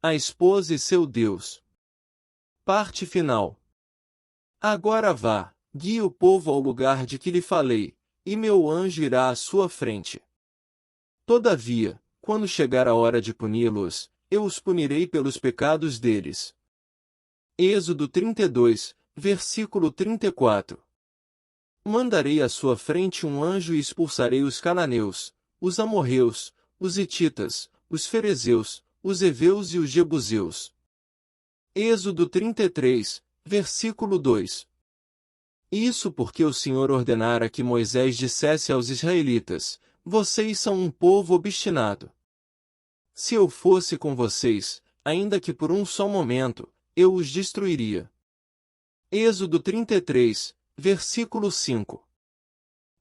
A esposa e seu Deus. Parte final. Agora vá, guie o povo ao lugar de que lhe falei, e meu anjo irá à sua frente. Todavia, quando chegar a hora de puni-los, eu os punirei pelos pecados deles. Êxodo 32, versículo 34. Mandarei à sua frente um anjo e expulsarei os cananeus, os amorreus, os hititas, os ferezeus, os heveus e os jebuseus. Êxodo 33, versículo 2. Isso porque o Senhor ordenara que Moisés dissesse aos israelitas: vocês são um povo obstinado. Se eu fosse com vocês, ainda que por um só momento, eu os destruiria. Êxodo 33, versículo 5.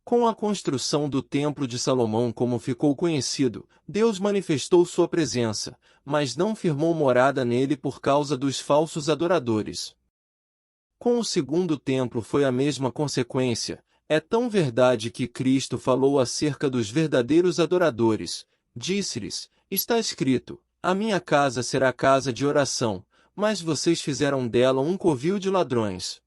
Com a construção do Templo de Salomão, como ficou conhecido, Deus manifestou sua presença, mas não firmou morada nele por causa dos falsos adoradores. Com o segundo templo foi a mesma consequência. É tão verdade que Cristo falou acerca dos verdadeiros adoradores. Disse-lhes: está escrito, a minha casa será casa de oração, mas vocês fizeram dela um covil de ladrões.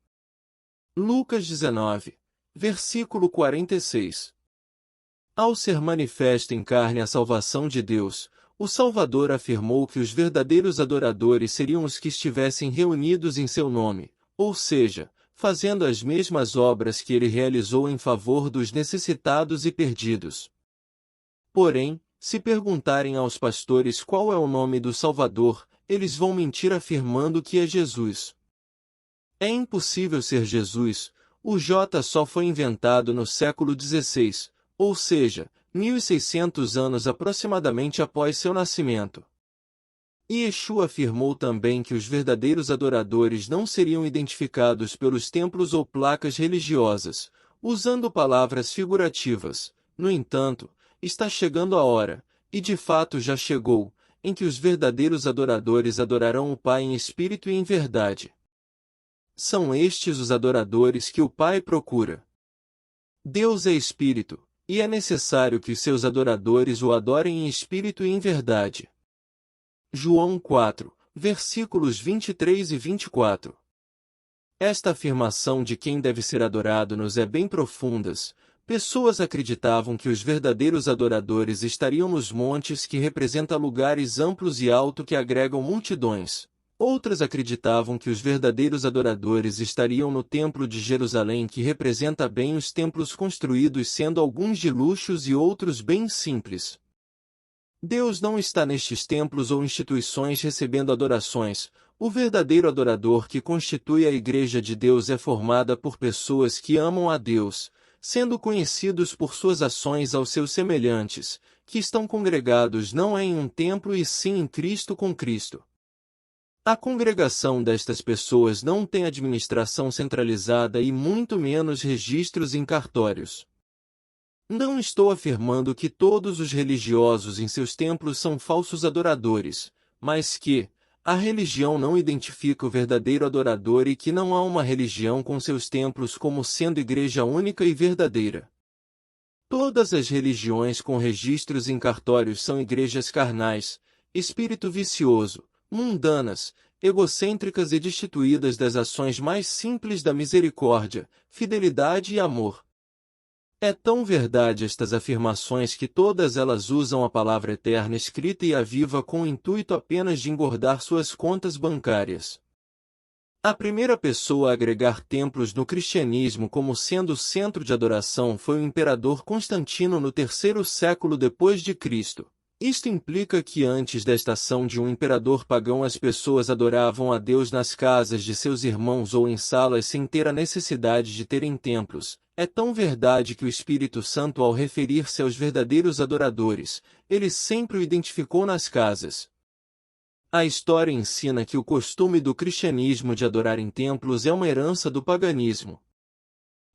Lucas 19, versículo 46. Ao ser manifesta em carne a salvação de Deus, o Salvador afirmou que os verdadeiros adoradores seriam os que estivessem reunidos em seu nome, ou seja, fazendo as mesmas obras que ele realizou em favor dos necessitados e perdidos. Porém, se perguntarem aos pastores qual é o nome do Salvador, eles vão mentir afirmando que é Jesus. É impossível ser Jesus. O J só foi inventado no século XVI, ou seja, 1600 anos aproximadamente após seu nascimento. Yeshua afirmou também que os verdadeiros adoradores não seriam identificados pelos templos ou placas religiosas, usando palavras figurativas. No entanto, está chegando a hora, e de fato já chegou, em que os verdadeiros adoradores adorarão o Pai em espírito e em verdade. São estes os adoradores que o Pai procura. Deus é espírito, e é necessário que os seus adoradores o adorem em espírito e em verdade. João 4, versículos 23 e 24. Esta afirmação de quem deve ser adorado nos é bem profundas. Pessoas acreditavam que os verdadeiros adoradores estariam nos montes, que representa lugares amplos e altos que agregam multidões. Outras acreditavam que os verdadeiros adoradores estariam no Templo de Jerusalém, que representa bem os templos construídos, sendo alguns de luxos e outros bem simples. Deus não está nestes templos ou instituições recebendo adorações. O verdadeiro adorador que constitui a Igreja de Deus é formada por pessoas que amam a Deus, sendo conhecidos por suas ações aos seus semelhantes, que estão congregados não é em um templo e sim em Cristo com Cristo. A congregação destas pessoas não tem administração centralizada e muito menos registros em cartórios. Não estou afirmando que todos os religiosos em seus templos são falsos adoradores, mas que a religião não identifica o verdadeiro adorador e que não há uma religião com seus templos como sendo igreja única e verdadeira. Todas as religiões com registros em cartórios são igrejas carnais, espírito vicioso, mundanas, egocêntricas e destituídas das ações mais simples da misericórdia, fidelidade e amor. É tão verdade estas afirmações que todas elas usam a palavra eterna escrita e a viva com o intuito apenas de engordar suas contas bancárias. A primeira pessoa a agregar templos no cristianismo como sendo o centro de adoração foi o imperador Constantino no 3º século depois de Cristo. Isto implica que antes desta ação de um imperador pagão as pessoas adoravam a Deus nas casas de seus irmãos ou em salas sem ter a necessidade de terem templos. É tão verdade que o Espírito Santo, ao referir-se aos verdadeiros adoradores, ele sempre o identificou nas casas. A história ensina que o costume do cristianismo de adorar em templos é uma herança do paganismo.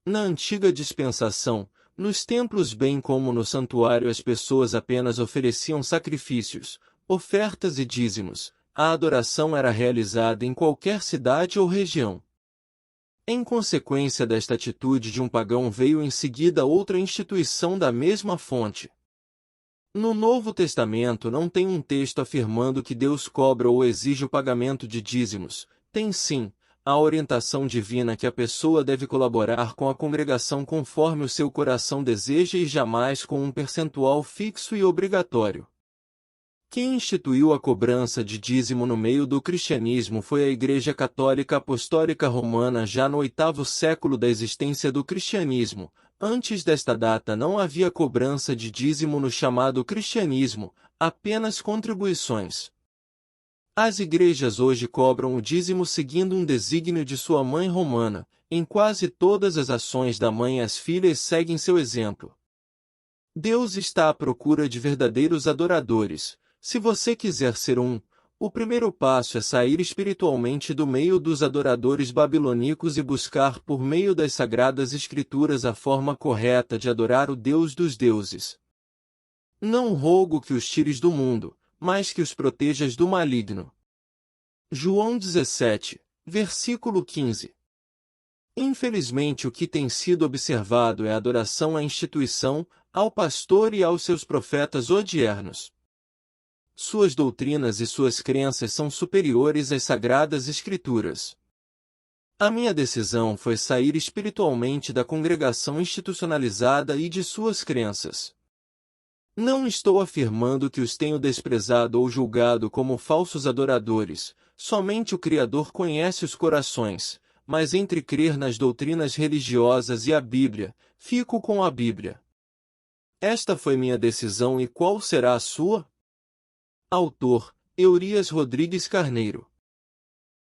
Na antiga dispensação, nos templos bem como no santuário as pessoas apenas ofereciam sacrifícios, ofertas e dízimos. A adoração era realizada em qualquer cidade ou região. Em consequência desta atitude de um pagão veio em seguida outra instituição da mesma fonte. No Novo Testamento não tem um texto afirmando que Deus cobra ou exige o pagamento de dízimos. Tem sim a orientação divina que a pessoa deve colaborar com a congregação conforme o seu coração deseja e jamais com um percentual fixo e obrigatório. Quem instituiu a cobrança de dízimo no meio do cristianismo foi a Igreja Católica Apostólica Romana já no 8º século da existência do cristianismo. Antes desta data não havia cobrança de dízimo no chamado cristianismo, apenas contribuições. As igrejas hoje cobram o dízimo seguindo um desígnio de sua mãe romana. Em quase todas as ações da mãe as filhas seguem seu exemplo. Deus está à procura de verdadeiros adoradores. Se você quiser ser o primeiro passo é sair espiritualmente do meio dos adoradores babilônicos e buscar por meio das sagradas escrituras a forma correta de adorar o Deus dos deuses. Não rogo que os tires do mundo, mas que os protejas do maligno. João 17, versículo 15. Infelizmente o que tem sido observado é a adoração à instituição, ao pastor e aos seus profetas odiernos. Suas doutrinas e suas crenças são superiores às sagradas escrituras. A minha decisão foi sair espiritualmente da congregação institucionalizada e de suas crenças. Não estou afirmando que os tenho desprezado ou julgado como falsos adoradores, somente o Criador conhece os corações, mas entre crer nas doutrinas religiosas e a Bíblia, fico com a Bíblia. Esta foi minha decisão e qual será a sua? Autor, Eurias Rodrigues Carneiro.